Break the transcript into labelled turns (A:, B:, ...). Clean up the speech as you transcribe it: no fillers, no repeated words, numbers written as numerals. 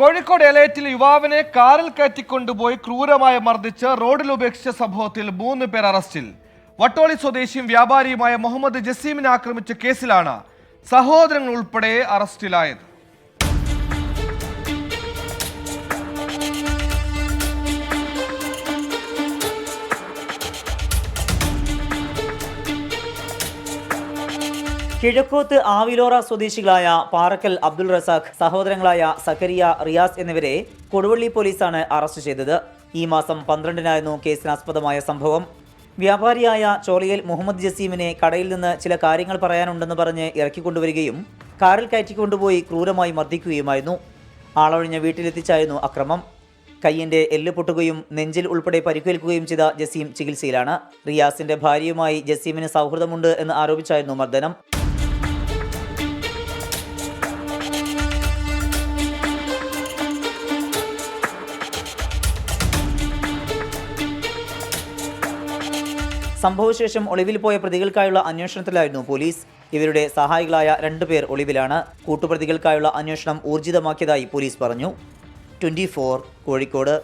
A: കോഴിക്കോട് എലയറ്റിൽ യുവാവിനെ കാറിൽ കയറ്റിക്കൊണ്ടുപോയി ക്രൂരമായി മർദ്ദിച്ച് റോഡിൽ ഉപേക്ഷിച്ച സംഭവത്തിൽ 3 പേർ അറസ്റ്റിൽ. വട്ടോളി സ്വദേശിയും വ്യാപാരിയുമായ മുഹമ്മദ് ജസീമിനെ ആക്രമിച്ച കേസിലാണ് സഹോദരങ്ങൾ ഉൾപ്പെടെ അറസ്റ്റിലായത്.
B: കിഴക്കോത്ത് ആവിലോറ സ്വദേശികളായ പാറക്കൽ അബ്ദുൾ റസാഖ്, സഹോദരങ്ങളായ സക്കരിയ, റിയാസ് എന്നിവരെ കൊടുവള്ളി പോലീസാണ് അറസ്റ്റ് ചെയ്തത്. ഈ മാസം 12-നായിരുന്നു കേസിനാസ്പദമായ സംഭവം. വ്യാപാരിയായ ചോലയിൽ മുഹമ്മദ് ജസീമിനെ കടയിൽ നിന്ന് ചില കാര്യങ്ങൾ പറയാനുണ്ടെന്ന് പറഞ്ഞ് ഇറക്കിക്കൊണ്ടുവരികയും കാറിൽ കയറ്റിക്കൊണ്ടുപോയി ക്രൂരമായി മർദ്ദിക്കുകയുമായിരുന്നു. ആളൊഴിഞ്ഞ വീട്ടിലെത്തിച്ചായിരുന്നു അക്രമം. കയ്യിന്റെ എല്ല് പൊട്ടുകയും നെഞ്ചിൽ ഉൾപ്പെടെ പരിക്കേൽക്കുകയും ചെയ്ത ജസീം ചികിത്സയിലാണ്. റിയാസിന്റെ ഭാര്യയുമായി ജസീമിന് സൗഹൃദമുണ്ട് എന്ന് ആരോപിച്ചായിരുന്നു മർദ്ദനം. സംഭവശേഷം ഒളിവിൽ പോയ പ്രതികൾക്കായുള്ള അന്വേഷണത്തിലായിരുന്നു പോലീസ്. ഇവരുടെ സഹായികളായ 2 പേർ ഒളിവിലാണ്. കൂട്ടുപ്രതികൾക്കായുള്ള അന്വേഷണം ഊർജിതമാക്കിയതായി പോലീസ് പറഞ്ഞു. 24 കോഴിക്കോട്.